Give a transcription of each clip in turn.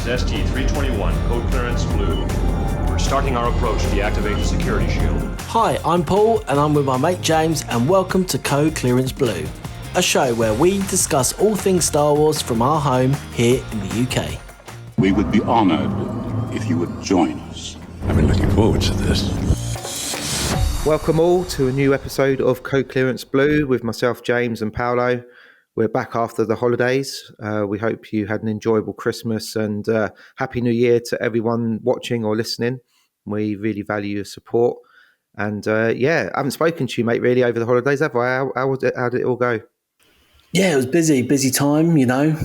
This is ST-321, code clearance blue. We're starting our approach to deactivate the security shield. Hi, I'm Paul and I'm with my mate James and welcome to Code Clearance Blue, a show where we discuss all things Star Wars from our home here in the UK. We would be honoured if you would join us. I've been looking forward to this. Welcome all to a new episode of Code Clearance Blue with myself, James and Paolo. We're back after the holidays. We hope you had an enjoyable Christmas and Happy New Year to everyone watching or listening. We really value your support. And I haven't spoken to you, mate, really over the holidays, have I? How did it all go? Yeah, it was busy time, you know.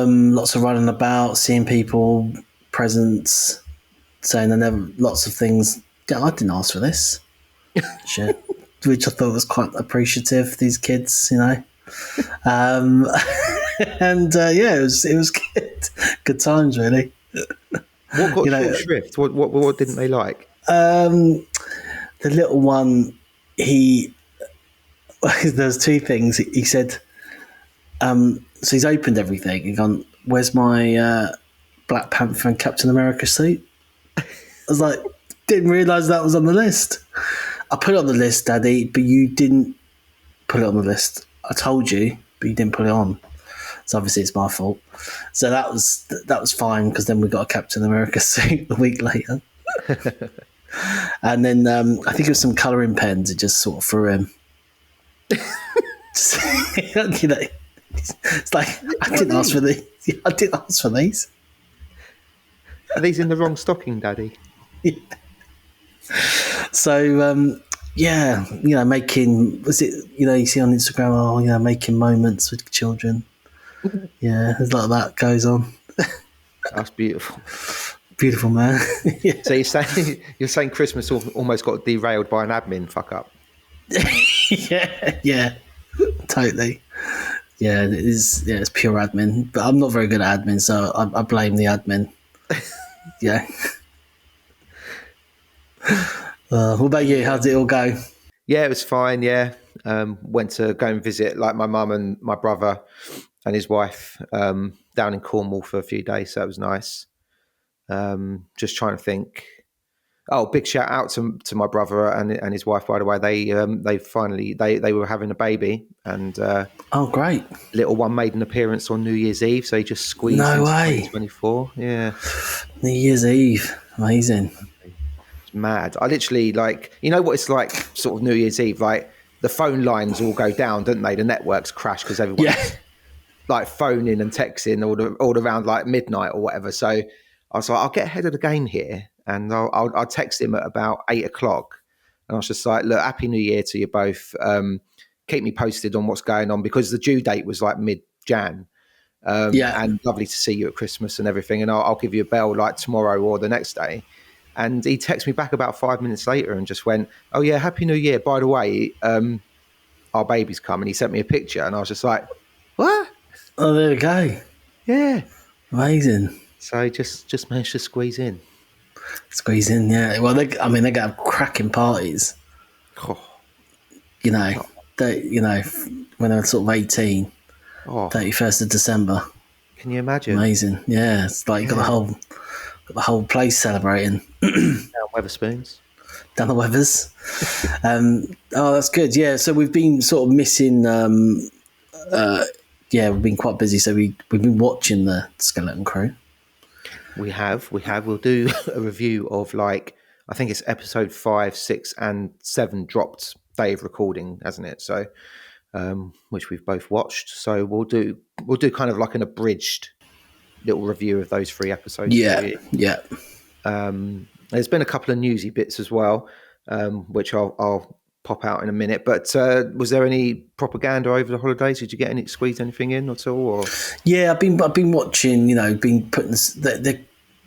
Lots of running about, seeing people, presents, saying lots of things. Yeah, I didn't ask for this. Shit. Which I thought was quite appreciative, these kids, you know. It was good times, really. What got short shrift? What didn't they like? The little one, there's two things. He said, so he's opened everything. He's gone, where's my Black Panther and Captain America suit? I was like, didn't realise that was on the list. I put it on the list, Daddy, but you didn't put it on the list. I told you, but you didn't put it on. So obviously it's my fault. So that was fine because then we got a Captain America suit a week later. And then I think it was some colouring pens. It just sort of threw him. You know, it's like I didn't ask for these. I didn't ask for these. Are these in the wrong stocking, Daddy? Yeah. So making, was it, you see on Instagram, making moments with children. Yeah, there's a lot of that goes on. That's beautiful. Beautiful, man. Yeah. So you're saying Christmas almost got derailed by an admin fuck up? yeah, totally. Yeah, it is. Yeah, it's pure admin. But I'm not very good at admin, so I blame the admin. Yeah. What about you? How did it all go? Yeah, it was fine. Yeah, went to go and visit like my mum and my brother and his wife down in Cornwall for a few days, so it was nice. Just trying to think. Oh, big shout out to my brother and his wife, by the way. They finally they were having a baby, and oh, great! Little one made an appearance on New Year's Eve, so he just squeezed. No into way! 2024, yeah. New Year's Eve, amazing. It's mad. I literally what it's like, sort of New Year's Eve. Like the phone lines all go down, don't they? The networks crash because everyone's like phoning and texting all around like midnight or whatever. So I was like, I'll get ahead of the game here. And I'll text him at about 8:00. And I was just like, look, Happy New Year to you both. Keep me posted on what's going on because the due date was like mid-Jan. And lovely to see you at Christmas and everything. And I'll give you a bell like tomorrow or the next day. And he texted me back about 5 minutes later and just went, oh, yeah, Happy New Year. By the way, our baby's come. And he sent me a picture. And I was just like, what? Oh, there we go. Yeah. Amazing. So just managed to squeeze in. Squeeze in, yeah. Well, they're going to have cracking parties. Oh. When they're sort of 18, 31st of December. Can you imagine? Amazing, yeah. It's like you got the whole place celebrating. Down Weatherspoons. Down the Weathers. That's good. Yeah, so we've been sort of missing. We've been quite busy. So we've been watching the Skeleton Crew. We have. We'll do a review of I think it's episode 5, 6, and 7 dropped day of recording, hasn't it? So, which we've both watched. So we'll do kind of like an abridged little review of those 3 episodes. Yeah. There's been a couple of newsy bits as well, which I'll pop out in a minute. But was there any propaganda over the holidays? Did you squeeze anything in at all? Or? Yeah, I've been watching. Been putting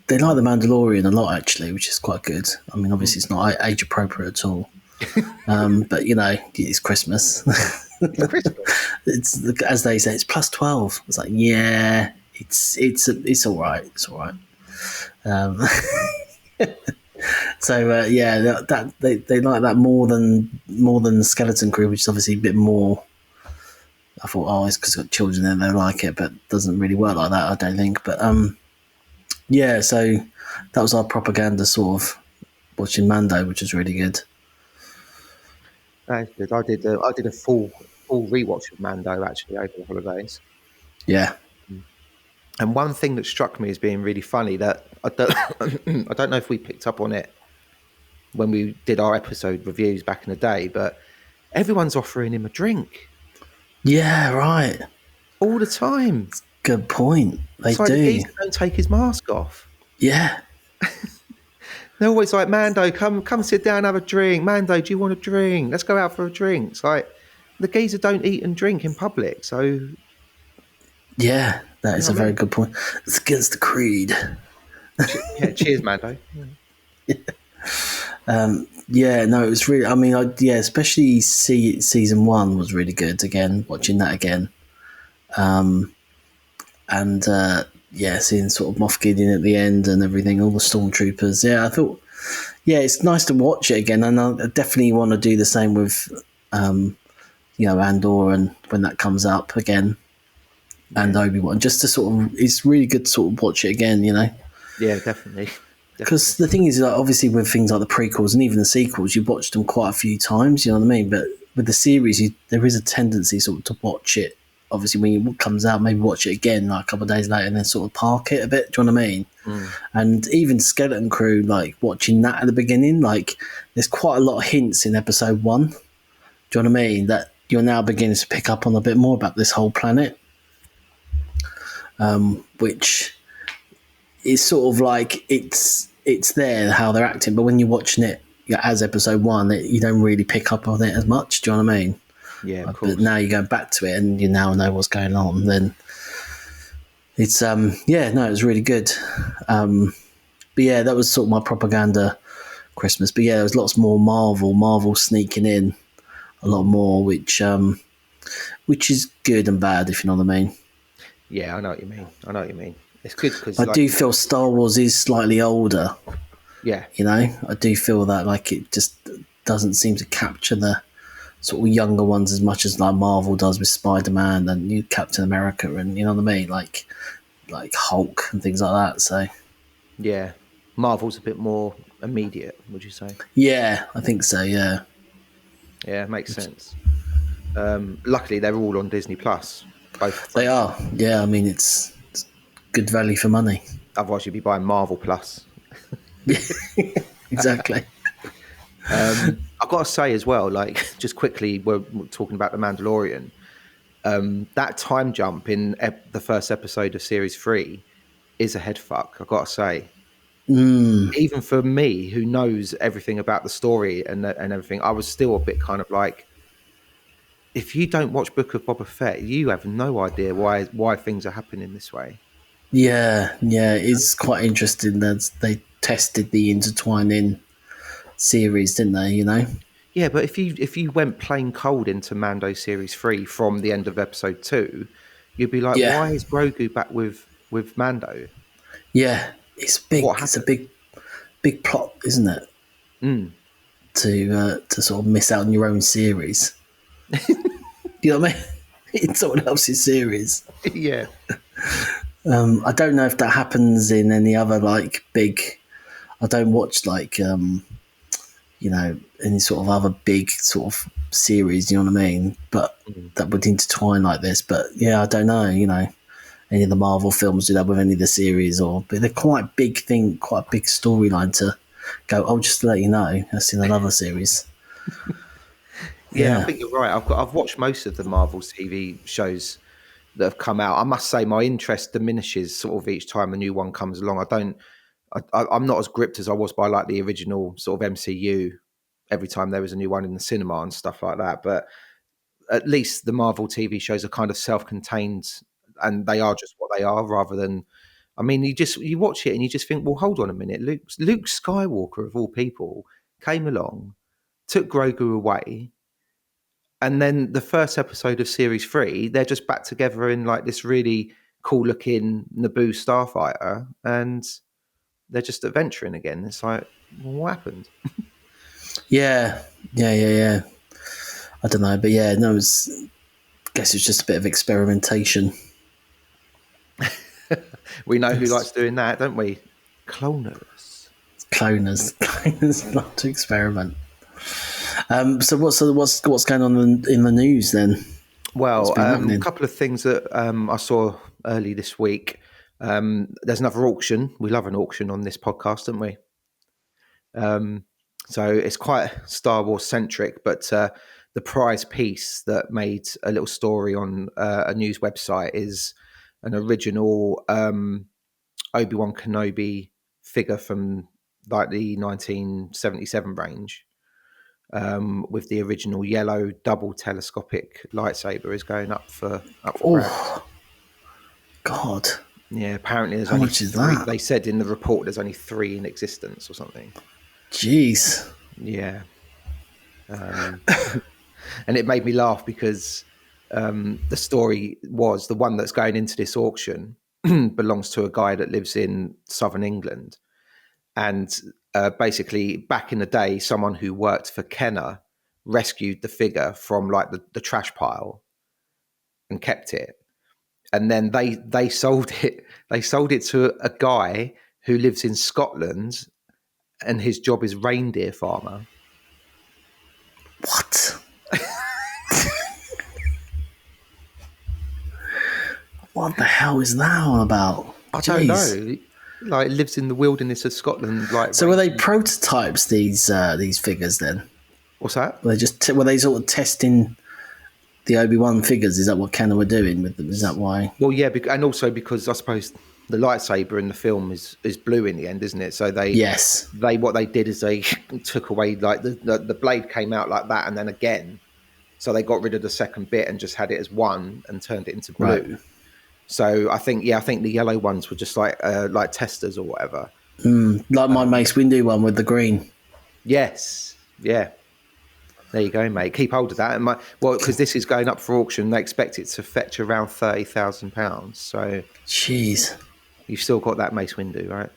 they like the Mandalorian a lot actually, which is quite good. I mean, obviously it's not age appropriate at all, but it's Christmas. It's as they say, it's plus 12. It's like it's all right. It's all right. So that they like that more than Skeleton Crew, which is obviously a bit more. I thought, it's because it's got children in there, they like it, but it doesn't really work like that, I don't think. But Yeah, so that was our propaganda sort of watching Mando, which was really good. That's good. I did a full rewatch of Mando actually over the holidays. Yeah. And one thing that struck me as being really funny that I don't, I don't know if we picked up on it when we did our episode reviews back in the day, but everyone's offering him a drink Yeah, right. all the time. Good point. They It's like do. the geezer don't take his mask off. Yeah. They're always like, Mando, come sit down, have a drink. Mando, do you want a drink? Let's go out for a drink. It's like the geezer don't eat and drink in public. So Yeah, that is a very good point. It's against the creed. yeah, cheers, Mando. Yeah, no, it was really. I mean, especially season 1 was really good. Again, watching that again, and seeing sort of Moff Gideon at the end and everything, all the stormtroopers. Yeah, I thought, yeah, it's nice to watch it again, and I definitely want to do the same with, Andor, and when that comes up again, and Obi-Wan, just to sort of, it's really good to sort of watch it again, Yeah, definitely. Because the thing is, like, obviously with things like the prequels and even the sequels, you've watched them quite a few times, you know what I mean? But with the series, there is a tendency sort of to watch it, obviously when it comes out, maybe watch it again like a couple of days later and then sort of park it a bit, do you know what I mean? And even Skeleton Crew, like watching that at the beginning, like there's quite a lot of hints in episode 1, do you know what I mean? That you're now beginning to pick up on a bit more about this whole planet, which is sort of like it's there how they're acting, but when you're watching it as episode 1, you don't really pick up on it as much. Do you know what I mean? Yeah, of course. But now you go back to it and you now know what's going on. Then it's it was really good. But yeah, that was sort of my propaganda Christmas. But yeah, there was lots more Marvel sneaking in a lot more, which is good and bad, if you know what I mean. Yeah, I know what you mean. It's good because I do feel Star Wars is slightly older. Yeah, I do feel that like it just doesn't seem to capture the sort of younger ones as much as like Marvel does with Spider-Man and new Captain America, and you know what I mean, like Hulk and things like that. So yeah, Marvel's a bit more immediate, would you say? yeah, I think so. Yeah, Makes sense. Luckily, they're all on Disney Plus. Both they are. Yeah, I mean it's good value for money. Otherwise, you'd be buying Marvel Plus. Exactly. I've got to say as well, like just quickly, we're talking about the Mandalorian. That time jump in the first episode of Series 3 is a head fuck. I've got to say, even for me, who knows everything about the story and everything, I was still a bit kind of like, if you don't watch Book of Boba Fett, you have no idea why things are happening this way. Yeah, it's quite interesting that they tested the intertwining series, didn't they? Yeah, but if you went plain cold into Mando Series 3 from the end of episode 2, you'd be like, why is Grogu back with Mando? Yeah, it's big. It's a big plot, isn't it? To sort of miss out on your own series. You know what I mean? In someone else's series. Yeah. I don't know if that happens in any other like big. I don't watch like any sort of other big sort of series. You know what I mean? But that would intertwine like this. But yeah, I don't know. Any of the Marvel films do that with any of the series, but they're quite a big thing, quite a big storyline to go. Oh, just to let you know, that's in another series. Yeah, I think you're right. I've watched most of the Marvel TV shows that have come out. I must say my interest diminishes sort of each time a new one comes along. I'm not as gripped as I was by like the original sort of MCU every time there was a new one in the cinema and stuff like that. But at least the Marvel TV shows are kind of self-contained and they are just what they are rather than, I mean, you watch it and you just think, well, hold on a minute. Luke Skywalker of all people came along, took Grogu away, and then the first episode of Series 3, they're just back together in like this really cool-looking Naboo starfighter, and they're just adventuring again. It's like, well, what happened? Yeah. I don't know, but yeah, no, I guess it's just a bit of experimentation. We know who likes doing that, don't we? Cloners. Cloners love to experiment. So what's going on in the news then? Well, been a happening? couple of things that I saw early this week. There's another auction. We love an auction on this podcast, don't we? So it's quite Star Wars centric, but the prize piece that made a little story on a news website is an original Obi-Wan Kenobi figure from like the 1977 range. With the original yellow double telescopic lightsaber is going up for grabs. Oh, God. Yeah, apparently there's How only much is three. that? They said in the report there's only 3 in existence or something. Jeez. Yeah. And it made me laugh because the story was the one that's going into this auction belongs to a guy that lives in southern England. And basically, back in the day, someone who worked for Kenner rescued the figure from like the trash pile and kept it. And then they sold it. They sold it to a guy who lives in Scotland, and his job is reindeer farmer. What? What the hell is that all about? I don't know. Like, lives in the wilderness of Scotland. Like, So were they prototypes? These figures then? what's that? Were they sort of testing the Obi-Wan figures? Is that what Kenner were doing with them? Is that why? Well, yeah, and also because I suppose the lightsaber in the film is blue in the end, isn't it? So what they did is they took away like the blade came out like that, and then again, so they got rid of the second bit and just had it as one and turned it into blue. Right. So I think the yellow ones were just like testers or whatever. Like my Mace Windu one with the green. Yes, yeah. There you go, mate. Keep hold of that. And because this is going up for auction, they expect it to fetch around £30,000. So, Jeez. you've still got that Mace Windu, right?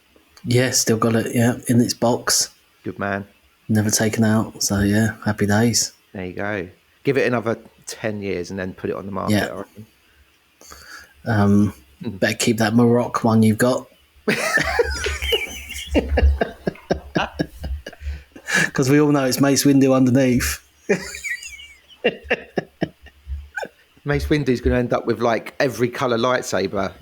Yeah, still got it. Yeah, in its box, Good man. never taken out. So yeah, happy days. There you go. Give it another 10 years and then put it on the market. Yeah. I reckon. Better keep that Morocco one you've got. Because we all know it's Mace Windu underneath. Mace Windu's going to end up with like every colour lightsaber.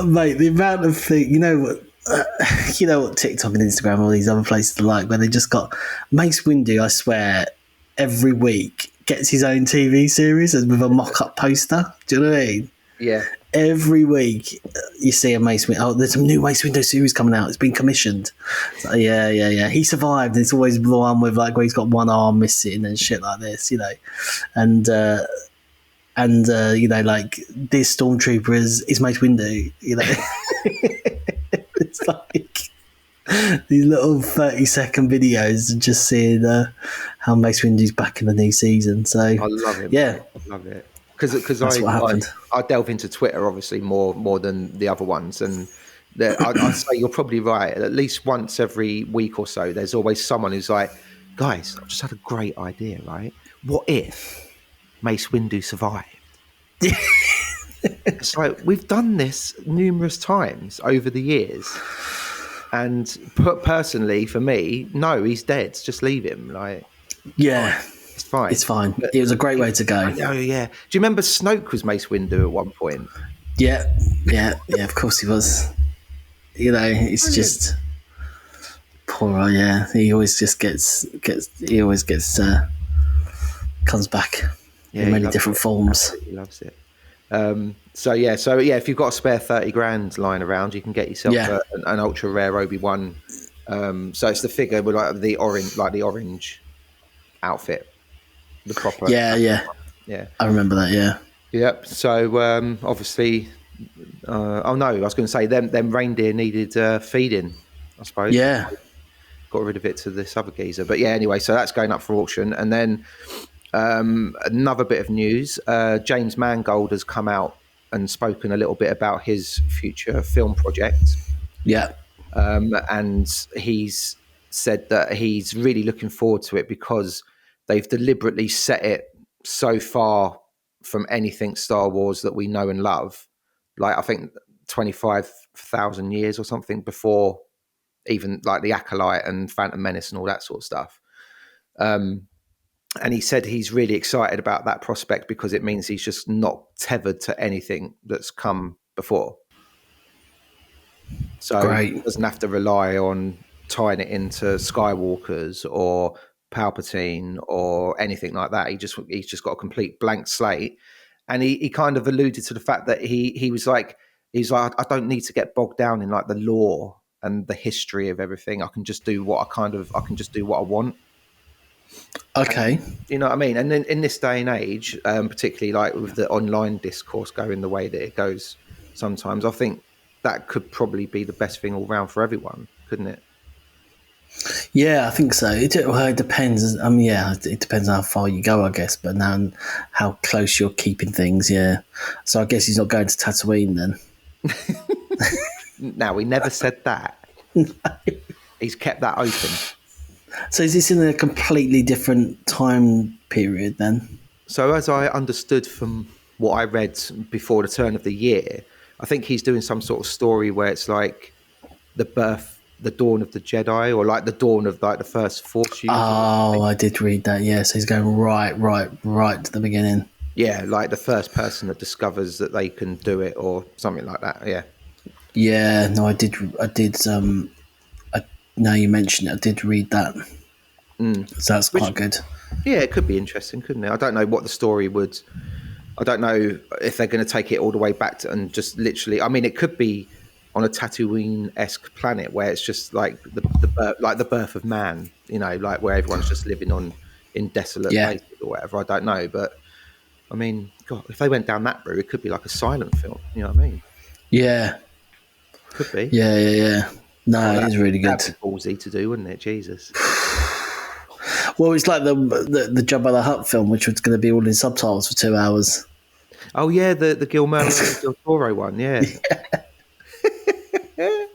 Mate, the amount of things, you know what TikTok and Instagram, all these other places are like, where they just got Mace Windu, I swear, every week gets his own TV series with a mock-up poster. Do you know what I mean? Yeah. Every week you see a Mace Windu. Oh, there's a new Mace Windu series coming out. It's been commissioned. So, yeah. He survived. It's always the one with like where he's got one arm missing and shit like this, you know. And you know, like this stormtrooper is Mace Windu, you know. It's like these little 30-second videos of just seeing how Mace Windu's back in the new season. So I love it. Yeah. I love it. Because That's what happened. I delve into Twitter obviously more than the other ones, and I'd say you're probably right. At least once every week or so, there's always someone who's like, "Guys, I've just had a great idea. Right? What if Mace Windu survived?" It's like we've done this numerous times over the years, and personally, for me, no, he's dead. Just leave him. Like, Yeah. it's fine. It's fine. It was a great way to go. Oh yeah. Do you remember Snoke was Mace Windu at one point? Yeah. Of course he was. You know, it's just poor. Yeah, he always just gets. He always gets. Comes back in many different forms. He loves it. So if you've got a spare 30 grand lying around, you can get yourself an ultra rare Obi-Wan. So it's the figure with like the orange outfit. The proper. Yeah. I remember that. Yeah. Yep. So obviously, I was going to say them reindeer needed feeding, I suppose. Yeah. Got rid of it to this other geezer, but yeah. Anyway, so that's going up for auction, and then another bit of news: James Mangold has come out and spoken a little bit about his future film project. Yeah. And he's said that he's really looking forward to it because they've deliberately set it so far from anything Star Wars that we know and love. Like, I think 25,000 years or something before even like the Acolyte and Phantom Menace and all that sort of stuff. And he said he's really excited about that prospect because it means he's just not tethered to anything that's come before. So Great. he doesn't have to rely on tying it into Skywalkers or Palpatine or anything like that. He's just got a complete blank slate. And he kind of alluded to the fact that he's like, I don't need to get bogged down in like the lore and the history of everything. I can just do what I want. Okay. And, you know what I mean? And then in this day and age, particularly like with the online discourse going the way that it goes sometimes, I think that could probably be the best thing all round for everyone, couldn't it? Yeah, I think so. It depends. It depends on how far you go, I guess, but now how close you're keeping things, yeah. So I guess he's not going to Tatooine then. No, we never said that. He's kept that open. So is this in a completely different time period then? So as I understood from what I read before the turn of the year, I think he's doing some sort of story where it's like the dawn of the Jedi, or like the dawn of like the first Force users. Oh, I did read that, yeah. So he's going right to the beginning. Yeah, like the first person that discovers that they can do it or something like that, yeah. Yeah, no, I did. Now you mentioned it, I did read that. So that's quite good. Yeah, it could be interesting, couldn't it? I don't know what the story would... I don't know if they're going to take it all the way back to, and just literally... I mean, it could be on a Tatooine-esque planet where it's just like the birth of man, you know, like where everyone's just living in desolate places or whatever. I don't know, but I mean, God, if they went down that route, it could be like a silent film. You know what I mean? Yeah. Could be. Yeah. No, it is really good. That'd be ballsy to do, wouldn't it? Jesus. Well, it's like the Jabba the Hutt film, which was going to be all in subtitles for 2 hours. Oh yeah, the Guillermo del Toro one, yeah. Can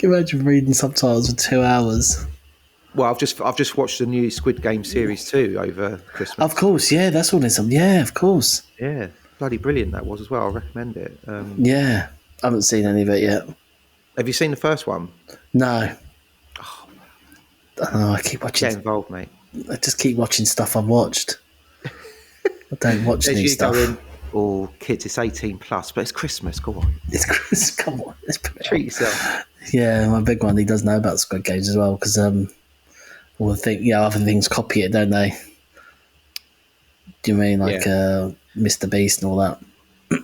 you imagine reading subtitles for 2 hours? Well, I've just watched the new Squid Game series 2 over Christmas. Of course, yeah, that's all in some. Yeah, of course. Yeah, bloody brilliant that was as well. I recommend it. Yeah, I haven't seen any of it yet. Have you seen the first one? No. Oh, I keep watching. Get involved, mate. I just keep watching stuff I've watched. I don't watch new stuff. Oh, kids, it's 18 plus, but it's Christmas. Go on. It's Christmas. Come on, let's put it Treat yourself. Yeah, my big one. He does know about Squid Games as well because other things copy it, don't they? Do you mean like Mr. Beast and all that?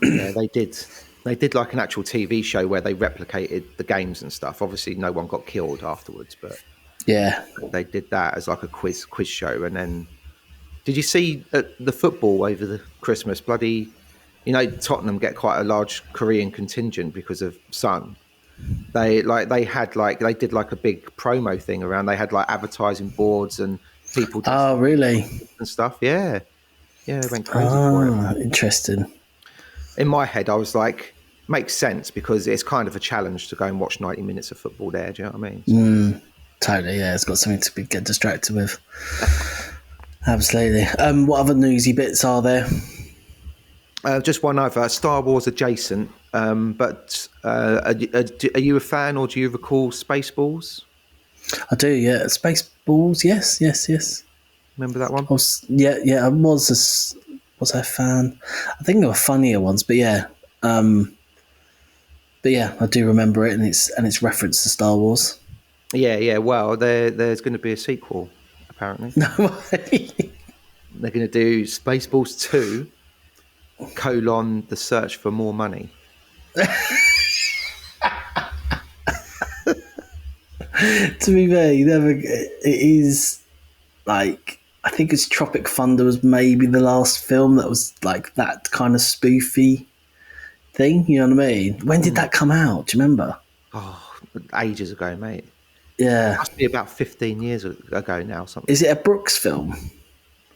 Yeah, they did. They did like an actual TV show where they replicated the games and stuff. Obviously, no one got killed afterwards, but yeah, they did that as like a quiz show. And then, did you see the football over the Christmas? Bloody, you know, Tottenham get quite a large Korean contingent because of Son. They did like a big promo thing around. They had like advertising boards and people. Oh, really? And stuff. Yeah, they went crazy for it. Interesting. In my head, I was like, makes sense because it's kind of a challenge to go and watch 90 minutes of football there. Do you know what I mean? So, totally, yeah. It's got something to get distracted with. Absolutely. What other newsy bits are there? Just one other, Star Wars adjacent. But are you a fan, or do you recall Spaceballs? I do, yeah. Spaceballs, yes. Remember that one? I was a fan. I think there were funnier ones, but yeah. I do remember it, and it's reference to Star Wars. Yeah. Well, there's going to be a sequel, apparently. No way. They're going to do Spaceballs 2, the search for more money. To be fair, it is like, I think it's Tropic Thunder was maybe the last film that was like that kind of spoofy thing. You know what I mean? When did that come out? Do you remember? Oh, ages ago, mate. Yeah, it must be about 15 years ago now. Something. Is it a Brooks film?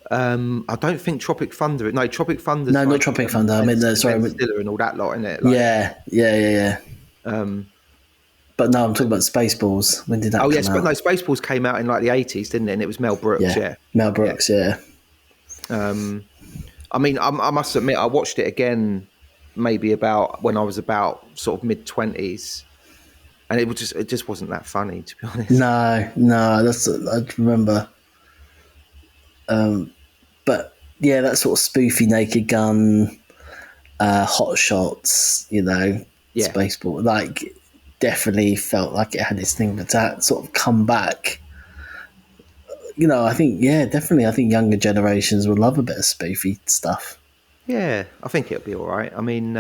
I don't think Tropic Thunder. No, Tropic Thunder. No, not Tropic Thunder. I mean, sorry, Stiller and all that lot, isn't it? Like, yeah. But no, I'm talking about Spaceballs. When did that come out? No, Spaceballs came out in like the 80s, didn't it? And it was Mel Brooks, yeah. Mel Brooks, yeah. I mean, I must admit, I watched it again maybe about when I was about sort of mid-20s, and it just wasn't that funny, to be honest. No, I remember. But yeah, that sort of spoofy Naked Gun, Hot Shots, Yeah. Spaceball, like definitely felt like it had its thing, but that sort of come back. I think definitely. I think younger generations will love a bit of spoofy stuff. Yeah, I think it'll be all right. I mean,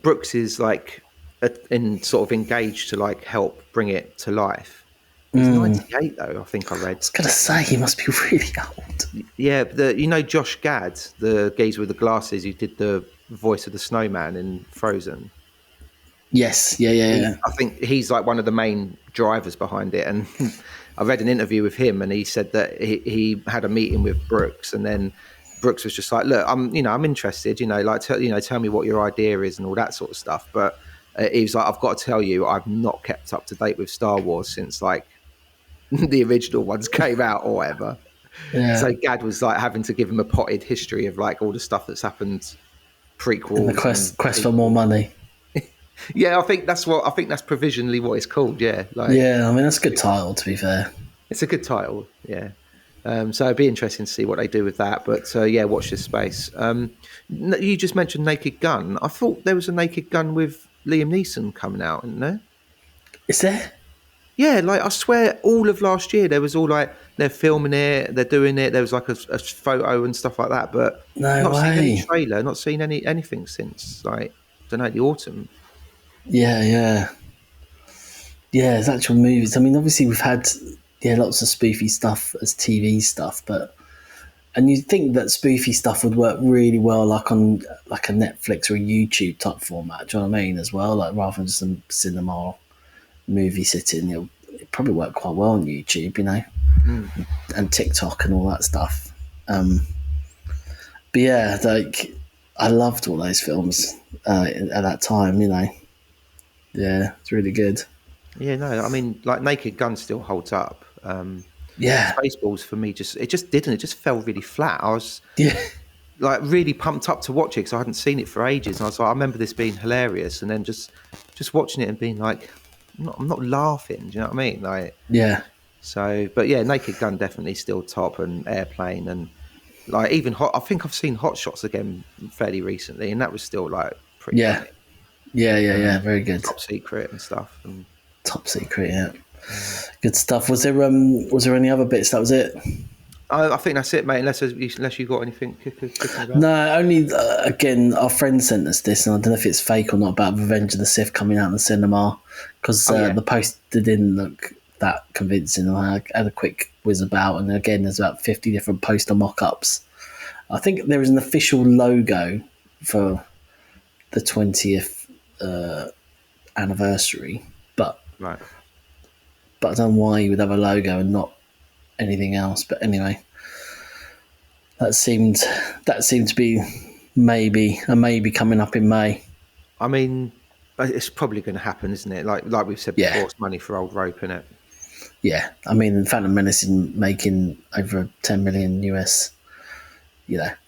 Brooks is like in sort of engaged to like help bring it to life. He's 98 though, I think I read. I was gonna say he must be really old. Yeah, Josh Gad, the geezer with the glasses who did the voice of the snowman in Frozen. Yes, yeah. I think he's like one of the main drivers behind it. And I read an interview with him, and he said that he had a meeting with Brooks, and then Brooks was just like, "Look, I'm interested. Tell me what your idea is and all that sort of stuff." But he was like, "I've got to tell you, I've not kept up to date with Star Wars since like the original ones came out or whatever." Yeah. So Gad was like having to give him a potted history of like all the stuff that's happened, prequel. And the quest for more money. Yeah, I think that's provisionally what it's called. Yeah, I mean that's a good title, to be fair. It's a good title. Yeah, so it'd be interesting to see what they do with that. But watch this space. You just mentioned Naked Gun. I thought there was a Naked Gun with Liam Neeson coming out, isn't there? Is there? Yeah, like I swear, all of last year there was all like they're filming it, they're doing it. There was like a photo and stuff like that, but No not seen any way. trailer, not seen anything since like I don't know, the autumn. Yeah. There's actual movies. I mean, obviously we've had lots of spoofy stuff as TV stuff, and you'd think that spoofy stuff would work really well, like on like a Netflix or a YouTube type format. Do you know what I mean? As well, like rather than just some cinema or movie sitting, it'd probably work quite well on YouTube, and TikTok and all that stuff. But yeah, like I loved all those films at that time. Yeah, it's really good. Yeah, no, I mean, like Naked Gun still holds up. Yeah, Spaceballs for me it just fell really flat. I was like really pumped up to watch it because I hadn't seen it for ages, and I was like, I remember this being hilarious, and then just watching it and being like, I'm not laughing. Do you know what I mean? Like, yeah. So, but yeah, Naked Gun definitely still top, and Airplane, and like even I think I've seen Hot Shots again fairly recently, and that was still like pretty funny. Yeah, very good. Top Secret and stuff. And Top Secret, yeah. Good stuff. Was there any other bits? That was it? I think that's it, mate. Unless you got anything kicking about. No, only again, our friend sent us this, and I don't know if it's fake or not, about Revenge of the Sith coming out in the cinema, because the poster didn't look that convincing. I had a quick whiz about, and again, there's about 50 different poster mock-ups. I think there is an official logo for the 20th anniversary, but right. But I don't know why you would have a logo and not anything else. But anyway, that seemed to be maybe coming up in May. I mean, it's probably going to happen, isn't it? Like we've said before, it's money for old rope, isn't it? Yeah, I mean, Phantom Menace is making over 10 million US.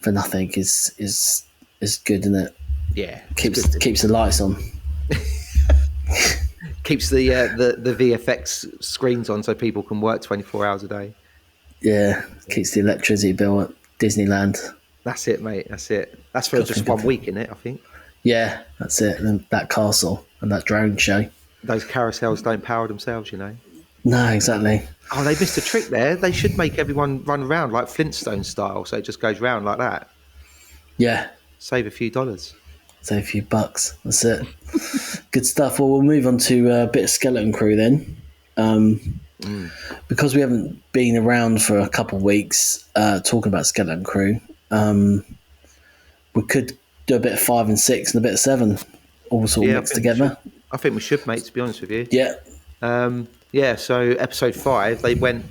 For nothing is good, isn't it? Yeah, keeps the lights on. Keeps the VFX screens on so people can work 24 hours a day. Yeah, keeps the electricity bill at Disneyland. That's it, mate. That's it. That's for just 1 week, isn't it? I think. Yeah, that's it. And that castle and that drone show. Those carousels don't power themselves, No, exactly. Oh, they missed a trick there. They should make everyone run around like Flintstone style, so it just goes round like that. Yeah. Save a few dollars. Save a few bucks. That's it. Good stuff. Well, we'll move on to a bit of Skeleton Crew then. Because we haven't been around for a couple of weeks talking about Skeleton Crew, we could do a bit of 5 and 6 and a bit of 7, all sort of mixed together. I think we should, mate, to be honest with you. Yeah. So episode 5, they went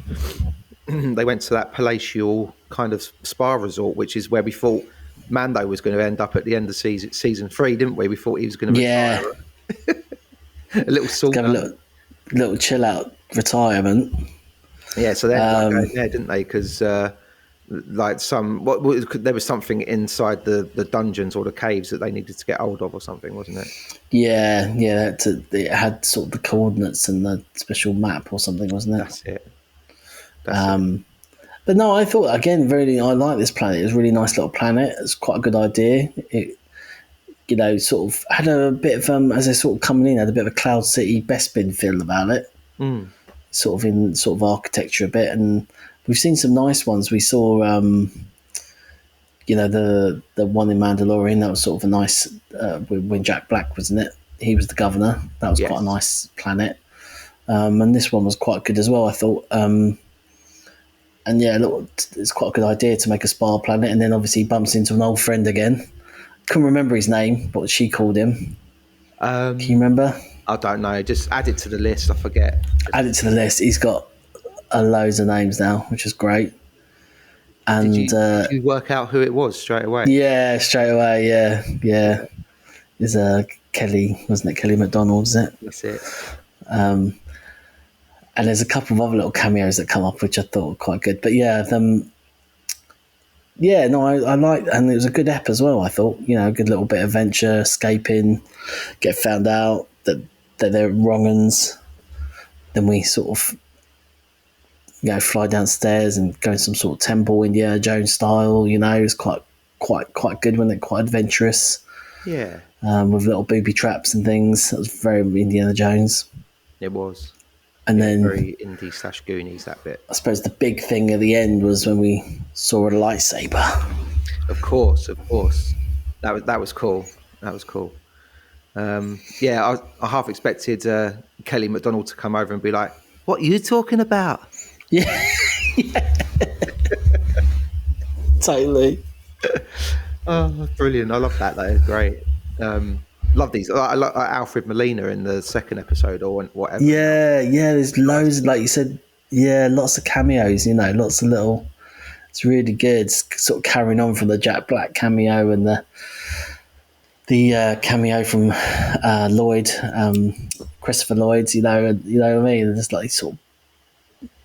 to that palatial kind of spa resort, which is where we thought Mando was going to end up at the end of season 3, didn't we? We thought he was going to retire. A little sauna. Have a little chill out retirement. Yeah, so they ended up going there, didn't they? Because like there was something inside the dungeons or the caves that they needed to get hold of or something, wasn't it? Yeah, it had sort of the coordinates and the special map or something, wasn't it? That's it. That's it. But no, I thought again, I like this planet. It was a really nice little planet. It's quite a good idea. It, sort of had a bit of as they're sort of coming in, had a bit of a Cloud City Bespin feel about it. Sort of architecture a bit, and we've seen some nice ones. We saw, the one in Mandalorian. That was sort of a nice when Jack Black, wasn't it? He was the governor. That was quite a nice planet. And this one was quite good as well, I thought. And yeah, look, it's quite a good idea to make a spa planet, and then obviously he bumps into an old friend again. Couldn't remember his name, but she called him. Can you remember? I don't know. Just add it to the list. I forget. Add it to the list. He's got loads of names now, which is great. And did you work out who it was straight away? Yeah, straight away. Yeah. Is Kelly, wasn't it? Kelly MacDonald, is it? That's it. And there's a couple of other little cameos that come up, which I thought were quite good. But yeah, I liked, and it was a good ep as well. I thought, a good little bit of adventure, escaping, get found out that they're wrong uns. Then we sort of, fly downstairs and go in some sort of temple, Indiana Jones style. It was quite good, wasn't it? Quite adventurous. Yeah. With little booby traps and things. That was very Indiana Jones. It was. And then very indie / Goonies, that bit. I suppose the big thing at the end was when we saw a lightsaber. Of course. That was cool. I half expected Kelly MacDonald to come over and be like, "What are you talking about?" Yeah. Totally. Oh, brilliant. I love that. That is great. Love these. I like Alfred Molina in the second episode or whatever. Yeah. There's loads, like you said. Yeah, lots of cameos. Lots of little. It's really good. It's sort of carrying on from the Jack Black cameo and the cameo from Lloyd, Christopher Lloyd. You know what I mean? There's like sort of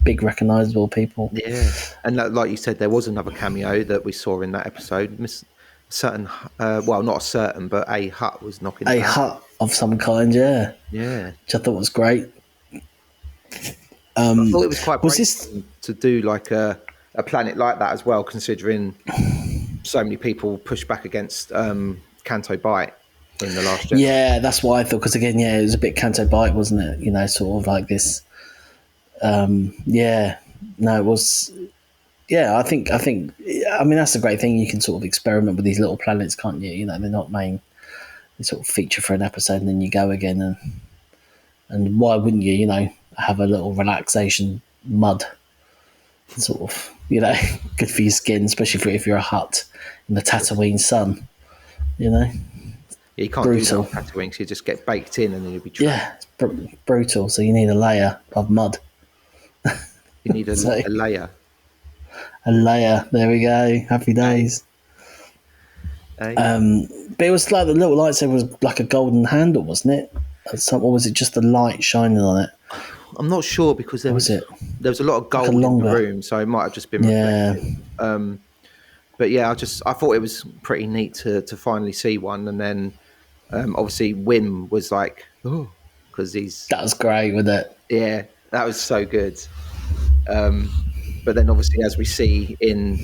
big recognisable people. Yeah, and like you said, there was another cameo that we saw in that episode. Not a certain, but a hut was knocking. A hut of some kind, yeah. Which I thought was great. I thought it was quite brave to do like a planet like that as well, considering so many people pushed back against Canto Bight in the last gen. Yeah, that's what I thought. Because again, it was a bit Canto Bight, wasn't it? Sort of like this. It was. Yeah, I think. I mean, that's a great thing. You can sort of experiment with these little planets, can't you? They're not main. They sort of feature for an episode, and then you go again. And why wouldn't you? Have a little relaxation mud. Sort of, good for your skin, especially if you're a hut in the Tatooine sun. You can't brutal. Do that on Tatooine because you just get baked in and then you'll be trapped. Yeah, it's brutal. So you need a layer of mud. You need a layer. A layer. There we go. Happy days. But it was like the little lightsaber was like a golden handle, wasn't it? Or was it just a light shining on it? I'm not sure because there was a lot of gold in the room, so it might have just been reflected. But yeah, I thought it was pretty neat to finally see one, and then obviously Wim was like, oh, because that was great, wasn't it? Yeah, that was so good. But then obviously, as we see in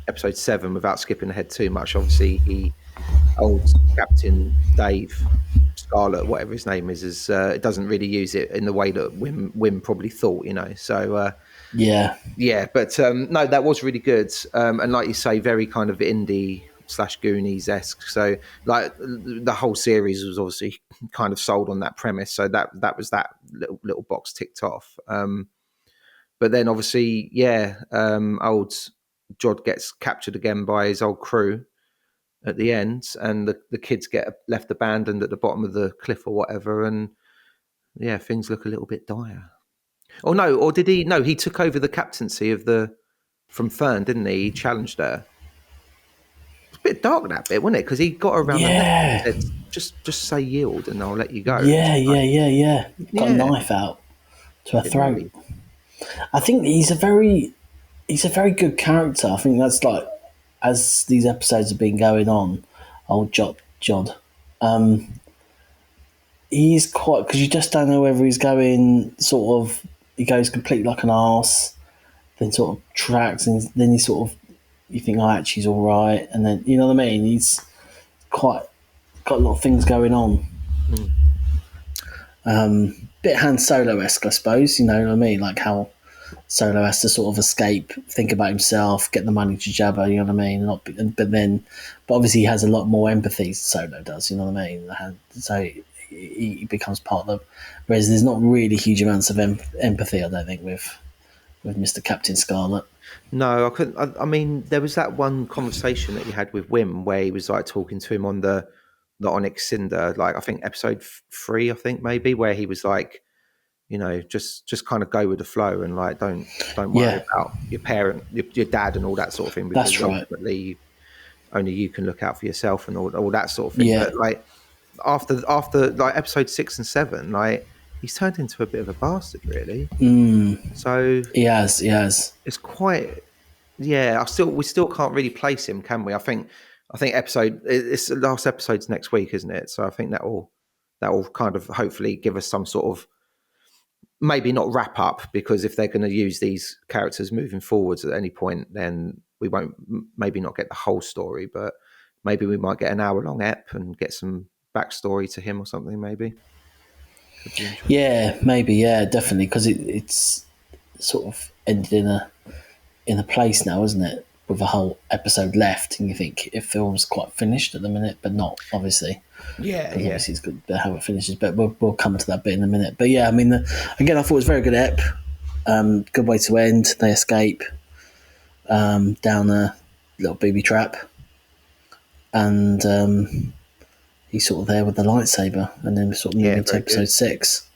episode 7, without skipping ahead too much, obviously old Captain Dave Scarlet, whatever his name is doesn't really use it in the way that Wim probably thought, So yeah. But no, that was really good, and like you say, very kind of indie / Goonies-esque. So like the whole series was obviously kind of sold on that premise. So that was that little box ticked off. But then obviously, old Jod gets captured again by his old crew at the end, and the kids get left abandoned at the bottom of the cliff or whatever, and things look a little bit dire. Oh no, or did he? No, he took over the captaincy from Fern, didn't he? He challenged her. It's a bit dark that bit, wasn't it? Because he got around the neck and said, just say yield and I'll let you go. Got a knife out to her throat. I think he's a very he's a very good character. I think that's like, as these episodes have been going on, old Jod, he's quite, because you just don't know whether he's going sort of, he goes completely like an arse, then sort of tracks, and then he sort of, you think, oh, actually he's all right, and then, you know what I mean? He's quite got a lot of things going on. Bit Han Solo-esque, I suppose, you know what I mean? Like how Solo has to sort of escape, think about himself, get the money to Jabba, you know what I mean? But obviously he has a lot more empathy than Solo does, you know what I mean? So he becomes part of, whereas there's not really huge amounts of empathy, I don't think, with Mr. Captain Scarlet. No, I couldn't. I mean, there was that one conversation that you had with Wim where he was like talking to him on the Onyx Cinder, like I think episode 3, I think maybe, where he was like, you know, just kind of go with the flow and like don't worry about your parent, your dad, and all that sort of thing. Because That's right. ultimately, only you can look out for yourself and all that sort of thing. Yeah. But like after like episode 6 and 7, like he's turned into a bit of a bastard, really. So He has. it's quite, yeah. We still can't really place him, can we? I think it's the last episode's next week, isn't it? So I think that will kind of hopefully give us some sort of, maybe not wrap up, because if they're going to use these characters moving forwards at any point, then we won't maybe not get the whole story, but maybe we might get an hour-long ep and get some backstory to him or something, maybe. Yeah, maybe, yeah, definitely, because it's sort of ended in a place now, isn't it? With a whole episode left, and you think it feels quite finished at the minute, but not, obviously. Yeah. Obviously, it's good how it finishes, but we'll come to that bit in a minute. But yeah, I mean, again, I thought it was a very good ep. Good way to end. They escape down a little booby trap, and he's sort of there with the lightsaber, and then we're sort of moving to episode 6.